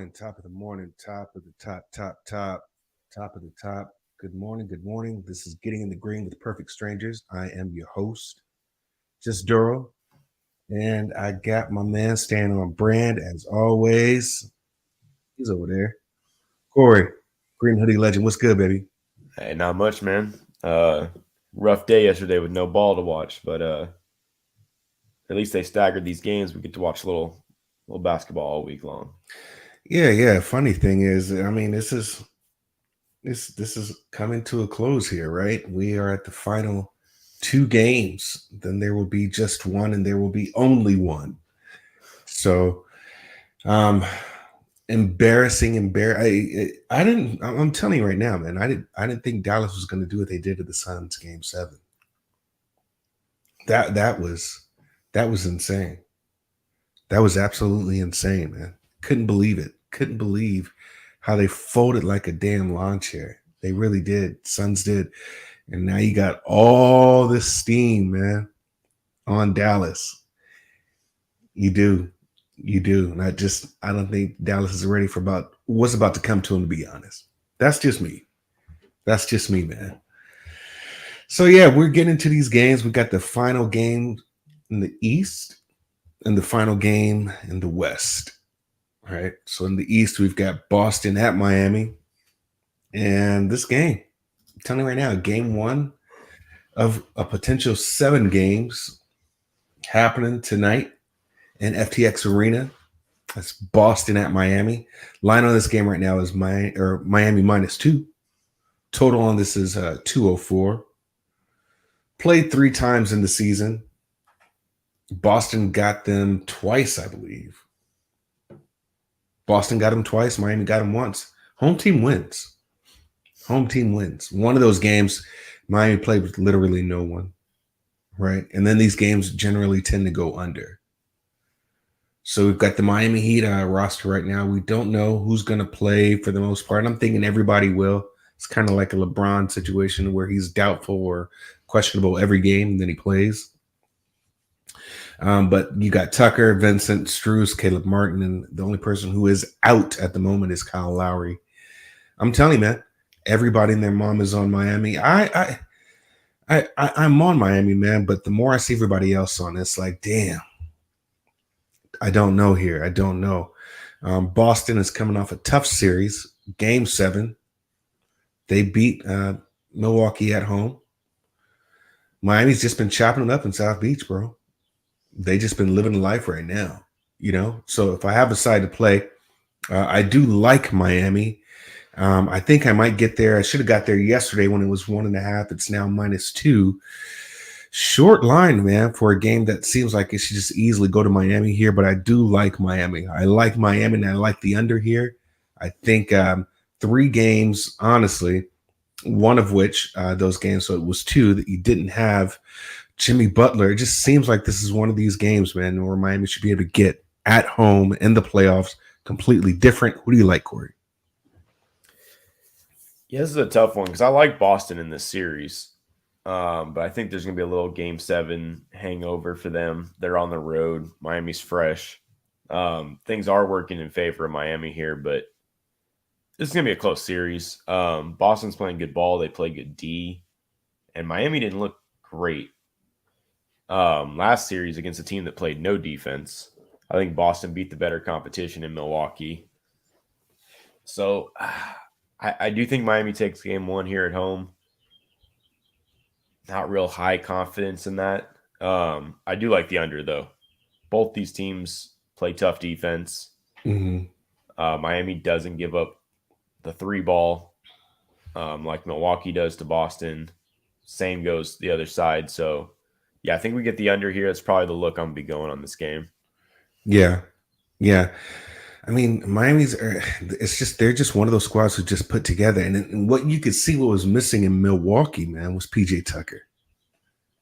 morning, top of the morning, top of the top of the top. Good morning, good morning. This is Getting in the Green with Perfect Strangers. I am your host, Just Duro, and I got my man staying on brand as always. He's over there. Corey, Green Hoodie Legend. What's good, baby? Hey, not much, man. Rough day yesterday with no ball to watch, but at least they staggered these games. We get to watch a little basketball all week long. Yeah. Funny thing is, I mean, this is coming to a close here, right? We are at the final two games. Then there will be just one, and there will be only one. So, um, I didn't. I'm telling you right now, man. I didn't think Dallas was going to do what they did to the Suns game 7. That was insane. That was absolutely insane, man. Couldn't believe it. Couldn't believe how they folded like a damn lawn chair. They really did. Suns did. And now you got all this steam, man, on Dallas. You do. You do. And I don't think Dallas is ready for about what's about to come to them, to be honest. That's just me. That's just me, man. So yeah, we're getting into these games. We got the final game in the East and the final game in the West. All right. So in the East, we've got Boston at Miami. And this game, I'm telling you right now, game one of a potential 7 games happening tonight in FTX Arena. That's Boston at Miami. Line on this game right now is Miami -2. Total on this is 204. Played 3 times in the season. Boston got them twice, I believe. Boston got them twice. Miami got them once. Home team wins. Home team wins. One of those games, Miami played with literally no one, right? And then these games generally tend to go under. So we've got the Miami Heat roster right now. We don't know who's going to play for the most part. I'm thinking everybody will. It's kind of like a LeBron situation where he's doubtful or questionable every game, and then he plays. But you got Tucker, Vincent, Strus, Caleb Martin, and the only person who is out at the moment is Kyle Lowry. I'm telling you, man, everybody and their mom is on Miami. I'm on Miami, man, but the more I see everybody else on, it's like, damn, I don't know here. I don't know. Boston is coming off a tough series, Game 7. They beat Milwaukee at home. Miami's just been chopping it up in South Beach, bro. They just been living life right now, So if I have a side to play, I do like Miami. I think I might get there. I should have got there yesterday when it was 1.5. It's now -2. Short line, man, for a game that seems like it should just easily go to Miami here. But I do like Miami. I like Miami, and I like the under here. I think 3 games, honestly, one of which those games, so it was 2 that you didn't have Jimmy Butler. It just seems like this is one of these games, man, where Miami should be able to get at home in the playoffs completely different. Who do you like, Corey? Yeah, this is a tough one because I like Boston in this series, but I think there's going to be a little Game 7 hangover for them. They're on the road. Miami's fresh. Things are working in favor of Miami here, but this is going to be a close series. Boston's playing good ball. They play good D, and Miami didn't look great last series against a team that played no defense. I think Boston beat the better competition in Milwaukee. So I do think Miami takes game 1 here at home. Not real high confidence in that. I do like the under, though. Both these teams play tough defense. Mm-hmm. Miami doesn't give up the 3 ball like Milwaukee does to Boston. Same goes the other side. So, yeah, I think we get the under here. That's probably the look I'm going to be going on this game. Yeah. I mean, it's just they're just one of those squads who just put together. And what you could see what was missing in Milwaukee, man, was PJ Tucker.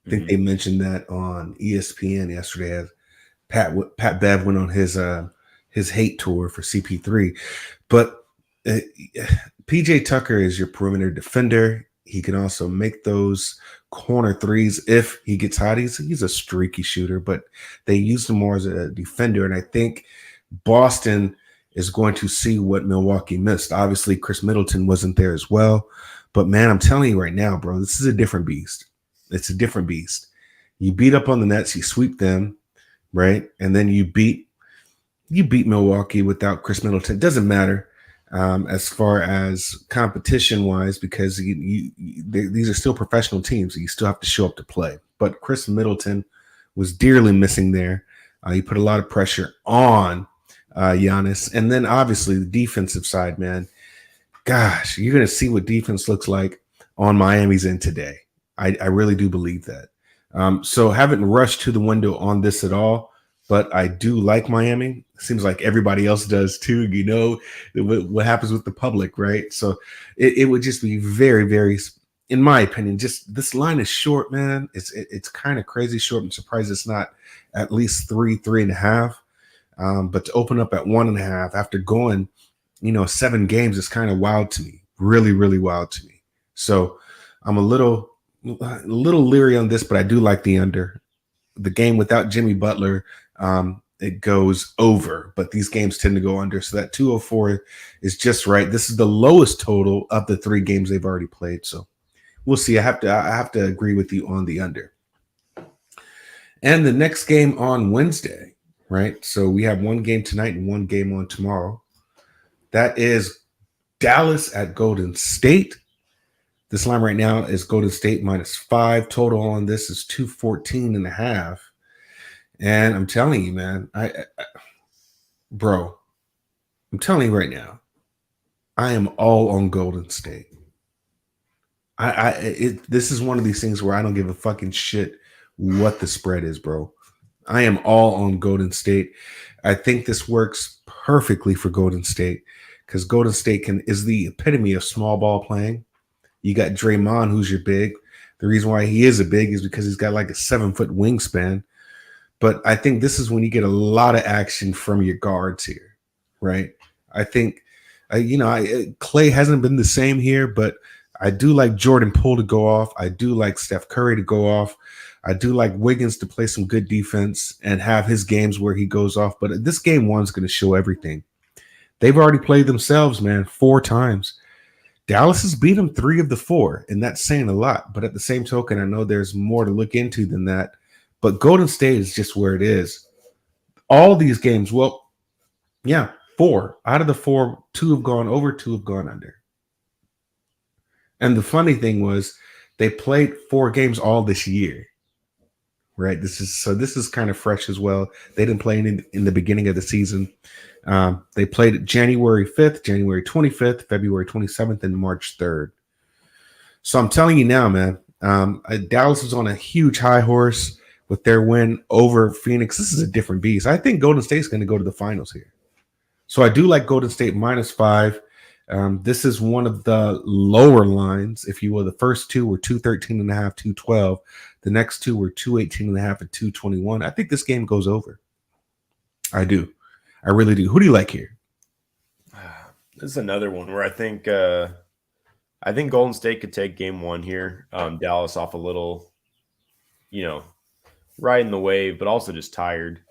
I think they mentioned that on ESPN yesterday as Pat Bev went on his hate tour for CP3. But PJ Tucker is your perimeter defender. He can also make those corner threes if he gets hot. He's a streaky shooter, but they use him more as a defender. And I think Boston is going to see what Milwaukee missed. Obviously, Chris Middleton wasn't there as well. But man, I'm telling you right now, bro, this is a different beast. It's a different beast. You beat up on the Nets, you sweep them, right? And then you beat Milwaukee without Chris Middleton. It doesn't matter as far as competition wise, because these are still professional teams. You still have to show up to play. But Chris Middleton was dearly missing there. He put a lot of pressure on Giannis. And then obviously the defensive side, man. Gosh, you're going to see what defense looks like on Miami's end today. I really do believe that. So haven't rushed to the window on this at all, but I do like Miami. Seems like everybody else does too. You know what happens with the public, right? So it would just be very, very, in my opinion, just this line is short, man. It's kind of crazy short. I'm surprised it's not at least 3.5. But to open up at 1.5 after going, 7 games is kind of wild to me. Really, really wild to me. So I'm a little leery on this, but I do like the under. The game without Jimmy Butler, it goes over, but these games tend to go under. So that 204 is just right. This is the lowest total of the 3 games they've already played. So we'll see. I have to agree with you on the under. And the next game on Wednesday, right? So we have 1 game tonight and 1 game on tomorrow. That is Dallas at Golden State. This line right now is Golden State -5. Total on this is 214.5. And I'm telling you, man, bro, I'm telling you right now, I am all on Golden State. This is one of these things where I don't give a fucking shit what the spread is, bro. I am all on Golden State. I think this works perfectly for Golden State because Golden State is the epitome of small ball playing. You got Draymond, who's your big. The reason why he is a big is because he's got like a 7-foot wingspan. But I think this is when you get a lot of action from your guards here, right? I think, Clay hasn't been the same here, but I do like Jordan Poole to go off. I do like Steph Curry to go off. I do like Wiggins to play some good defense and have his games where he goes off. But this game 1's going to show everything. They've already played themselves, man, 4 times. Dallas has beat them 3 of the 4, and that's saying a lot. But at the same token, I know there's more to look into than that. But Golden State is just where it is. All these games, 4 out of the 4, 2 have gone over, 2 have gone under. And the funny thing was they played 4 games all this year, right? This is kind of fresh as well. They didn't play in the beginning of the season. They played January 5th, January 25th, February 27th, and March 3rd. So I'm telling you now, man, Dallas is on a huge high horse with their win over Phoenix. This is a different beast. I think Golden State's going to go to the finals here. So I do like Golden State -5. This is one of the lower lines, if you will. The first 2 were 213.5, 212. The next 2 were 218.5 and 221. I think this game goes over. I do. I really do. Who do you like here? This is another one where I think Golden State could take game 1 here. Dallas off a little, riding the wave, but also just tired.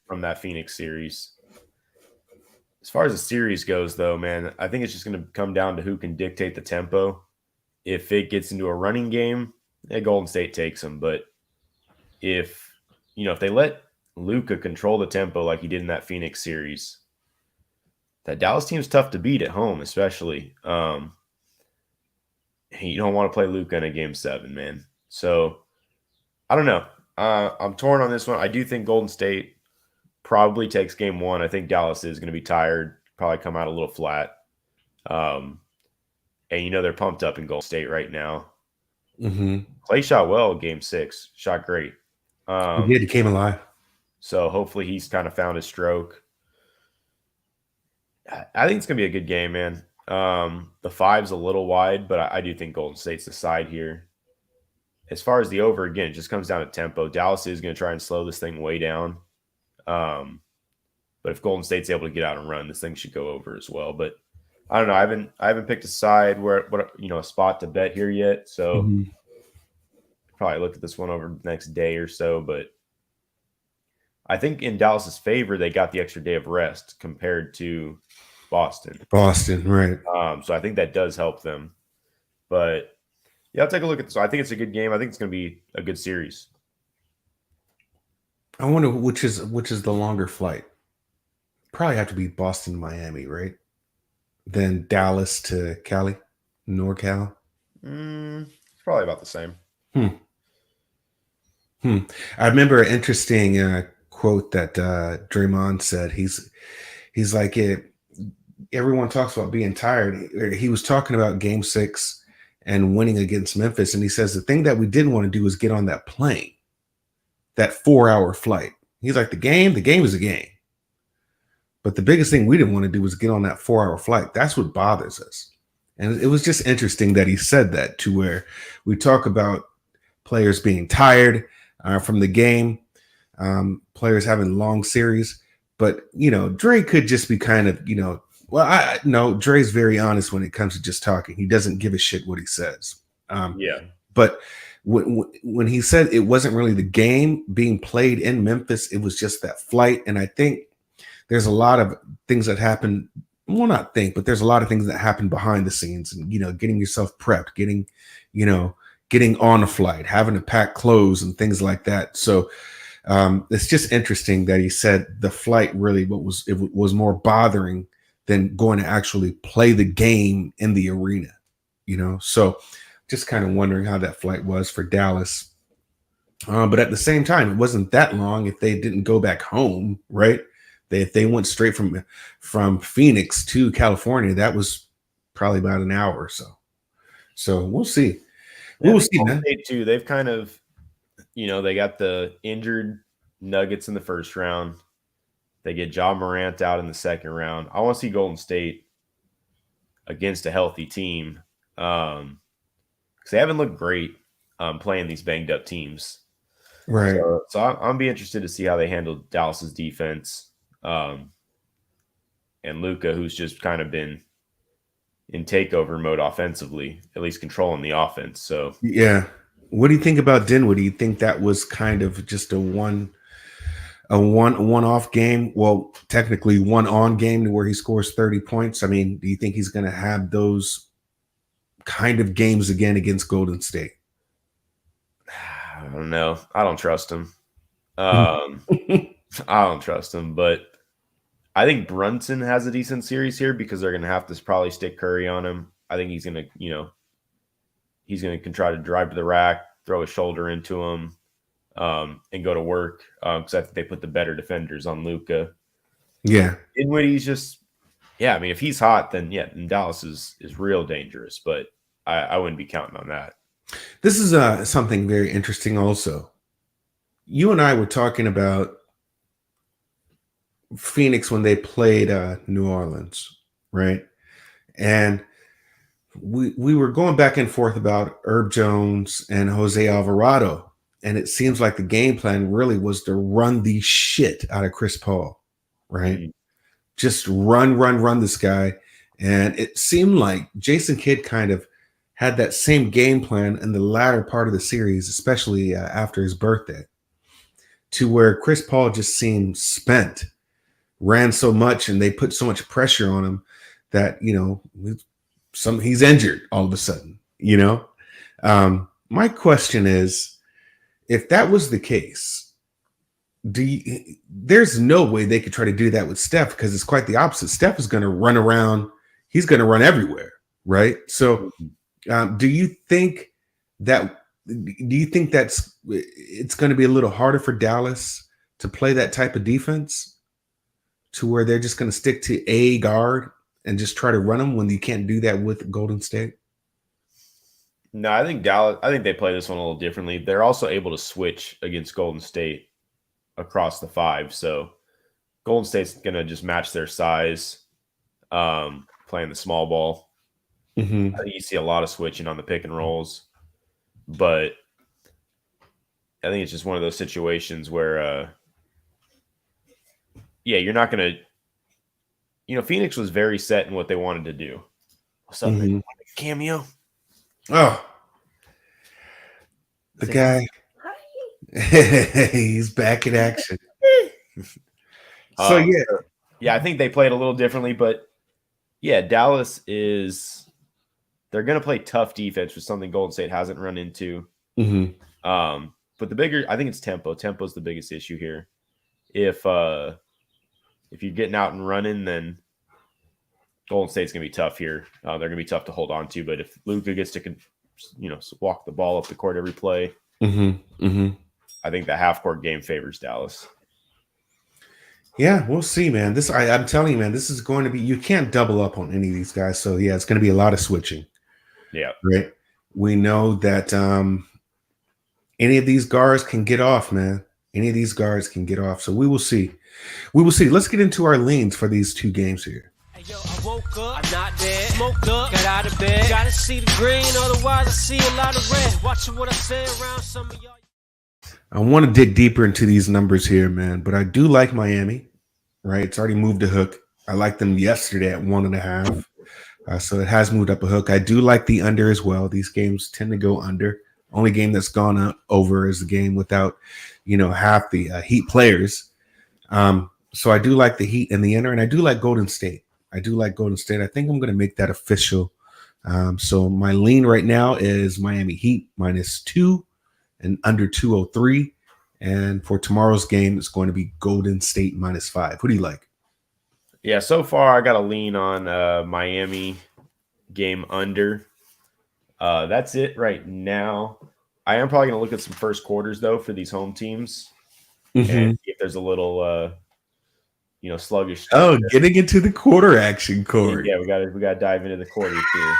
From that Phoenix series. As far as the series goes, though, man, I think it's just going to come down to who can dictate the tempo. If it gets into a running game, Golden State takes them. But if they let Luka control the tempo like he did in that Phoenix series, that Dallas team's tough to beat at home, especially. You don't want to play Luka in a game 7, man. So I don't know. I'm torn on this one. I do think Golden State probably takes game 1. I think Dallas is going to be tired, probably come out a little flat. And they're pumped up in Golden State right now. Mm-hmm. Clay shot well game 6, shot great. He did. He came alive. So hopefully he's kind of found his stroke. I think it's going to be a good game, man. The 5's a little wide, but I do think Golden State's the side here. As far as the over, again, it just comes down to tempo. Dallas is going to try and slow this thing way down. But if Golden State's able to get out and run, this thing should go over as well. But I don't know. I haven't picked a side a spot to bet here yet. So probably look at this one over the next day or so. But I think in Dallas's favor, they got the extra day of rest compared to Boston. Boston, right? So I think that does help them. But yeah, I'll take a look at this. I think it's a good game. I think it's going to be a good series. I wonder which is the longer flight. Probably have to be Boston, Miami, right? Then Dallas to Cali, NorCal. It's probably about the same. I remember an interesting quote that Draymond said. He's like it. Everyone talks about being tired. He was talking about Game 6 and winning against Memphis, and he says the thing that we didn't want to do was get on that plane, that 4-hour flight. He's like the game is a game, but the biggest thing we didn't want to do was get on that 4-hour flight. That's what bothers us. And it was just interesting that he said that, to where we talk about players being tired from the game, players having long series. But, Dre could just be kind of, no, Dre's very honest when it comes to just talking. He doesn't give a shit what he says. Yeah. But when he said it wasn't really the game being played in Memphis, it was just that flight. And I think there's a lot of things that happen. Well, not think, but there's a lot of things that happen behind the scenes, and getting yourself prepped, getting on a flight, having to pack clothes and things like that. So it's just interesting that he said the flight really was more bothering than going to actually play the game in the arena. So just kind of wondering how that flight was for Dallas. But at the same time, it wasn't that long if they didn't go back home, right? If they went straight from Phoenix to California, that was probably about an hour or so. So we'll see. We'll see, man. Too, they've kind of, they got the injured Nuggets in the first round. They get Ja Morant out in the second round. I want to see Golden State against a healthy team, because they haven't looked great playing these banged up teams. Right. So I'm be interested to see how they handle Dallas's defense. And Luka, who's just kind of been in takeover mode offensively, at least controlling the offense. So yeah, what do you think about Dinwiddie? Do you think that was kind of just a one-off game? Well, technically one-on game to where he scores 30 points. I mean, do you think he's going to have those kind of games again against Golden State? I don't know. I don't trust him. I don't trust him, but I think Brunson has a decent series here because they're going to have to probably stick Curry on him. I think he's going to try to drive to the rack, throw his shoulder into him, and go to work. Because I think they put the better defenders on Luka. Yeah. Dinwiddie's just, I mean, if he's hot, then Dallas is real dangerous. But I wouldn't be counting on that. This is something very interesting also. You and I were talking about Phoenix when they played New Orleans, right? And we were going back and forth about Herb Jones and Jose Alvarado, and it seems like the game plan really was to run the shit out of Chris Paul, right? Mm-hmm. Just run this guy. And it seemed like Jason Kidd kind of had that same game plan in the latter part of the series, especially after his birthday, to where Chris Paul just seemed spent, ran so much, and they put so much pressure on him that, he's injured all of a sudden, My question is, if that was the case, there's no way they could try to do that with Steph, because it's quite the opposite. Steph is going to run around. He's going to run everywhere, right? So do you think that's it's going to be a little harder for Dallas to play that type of defense, to where they're just going to stick to a guard and just try to run them when you can't do that with Golden State? No, I think they play this one a little differently. They're also able to switch against Golden State across the five. So Golden State's going to just match their size, playing the small ball. Mm-hmm. I think you see a lot of switching on the pick and rolls, but I think it's just one of those situations where, you're not going to, Phoenix was very set in what they wanted to do. What's up, mm-hmm. Cameo? Oh, the guy. He's back in action. So Um, yeah. yeah, I think they played a little differently, but yeah, Dallas is they're going to play tough defense, with something Golden State hasn't run into. Mhm. But the bigger, I think it's tempo. Tempo is the biggest issue here. If you're getting out and running, then Golden State's going to be tough here. They're going to be tough to hold on to. But if Luka gets to, walk the ball up the court every play, I think the half court game favors Dallas. Yeah, we'll see, man. I'm telling you, man, this is going to be, you can't double up on any of these guys. So yeah, it's going to be a lot of switching. Yeah. Right. We know that any of these guards can get off, man. Any of these guards can get off. So we will see. We will see. Let's get into our leans for these two games here. Hey, yo, I woke up, I'm not dead. Smoked up, got out of bed. Gotta see the green, otherwise I see a lot of red. Watching what I say around some of y'all. I want to dig deeper into these numbers here, man. But I do like Miami, right? It's already moved a hook. I liked them yesterday at 1.5. So it has moved up a hook. I do like the under as well. These games tend to go under. Only game that's gone over is the game without, half the Heat players. So I do like the Heat and the under, and I do like Golden State. I think I'm going to make that official. So my lean right now is Miami Heat -2 and under 203. And for tomorrow's game, it's going to be Golden State -5. Who do you like? Yeah, so far I got to lean on Miami game under. That's it right now. I am probably going to look at some first quarters, though, for these home teams. And see if there's a little, sluggish. Oh, getting into the quarter action, Corey. Yeah, we got to dive into the quarters here.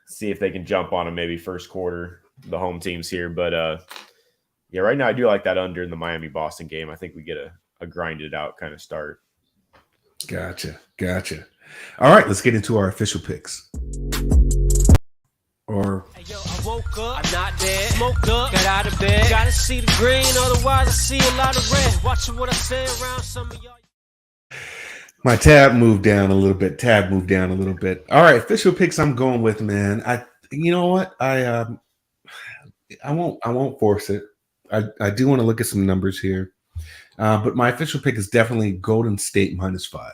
See if they can jump on them maybe first quarter, the home teams here. But yeah, right now I do like that under in the Miami-Boston game. I think we get a grinded out kind of start. Gotcha. All right, let's get into our official picks. Hey, yo, I woke up, I'm not dead. Smoked up, got out of bed. Gotta see the green, otherwise I see a lot of red. Watching what I say around some of y'all. My tab moved down a little bit. All right, official picks I'm going with, man. You know what? I won't force it. I do want to look at some numbers here. But my official pick is definitely Golden State -5.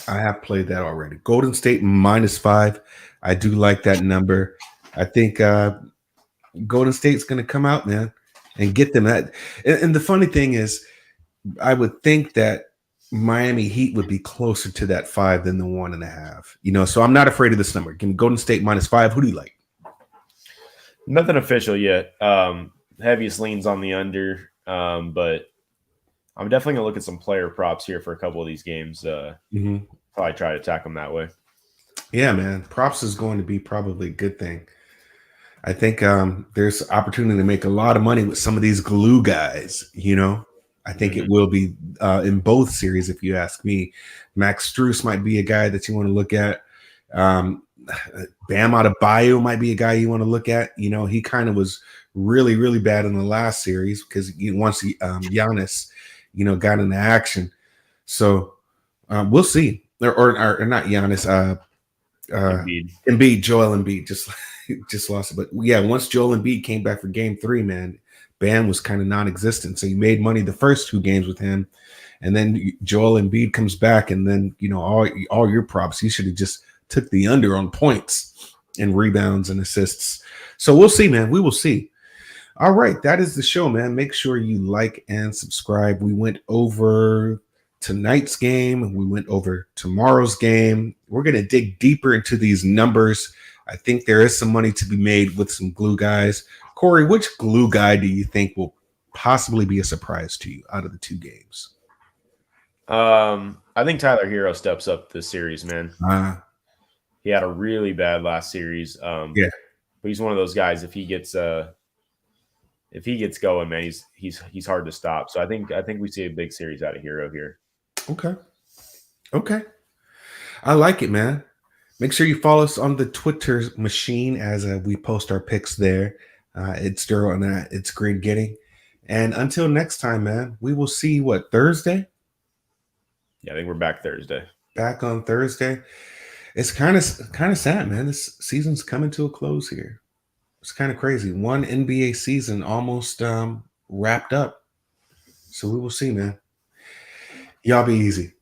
I have played that already. Golden State -5. I do like that number. I think Golden State's going to come out, man, and get them. And the funny thing is, I would think that Miami Heat would be closer to that 5 than the 1.5. So I'm not afraid of this number. Give me Golden State -5. Who do you like? Nothing official yet. Heaviest leans on the under, but I'm definitely gonna look at some player props here for a couple of these games. Probably try to attack them that way. Yeah, man. Props is going to be probably a good thing. I think there's opportunity to make a lot of money with some of these glue guys. I think it will be in both series, if you ask me. Max Strus might be a guy that you want to look at. Bam Adebayo might be a guy you want to look at. He kind of was really, really bad in the last series because once Giannis, got into action. So we'll see. Or not Giannis. Embiid, Joel Embiid just lost it. But yeah, once Joel Embiid came back for game 3, man, Bam was kind of non-existent. So you made money the first 2 games with him. And then Joel Embiid comes back, and then, all your props, you should have just took the under on points and rebounds and assists. So we'll see, man. We will see. All right. That is the show, man. Make sure you like and subscribe. We went over tonight's game. We went over tomorrow's game. We're going to dig deeper into these numbers. I think there is some money to be made with some glue guys. Corey, which glue guy do you think will possibly be a surprise to you out of the 2 games? I think Tyler Hero steps up this series, man. He had a really bad last series. But he's one of those guys. If he gets going, man, he's hard to stop. So I think we see a big series out of Hero here. Okay. I like it, man. Make sure you follow us on the Twitter machine as we post our picks there. It's Daryl and it's Green Getting. And until next time, man, we will see you, Thursday? Yeah, I think we're back Thursday. Back on Thursday. It's kind of sad, man. This season's coming to a close here. It's kind of crazy. One NBA season almost wrapped up. So we will see, man. Y'all be easy.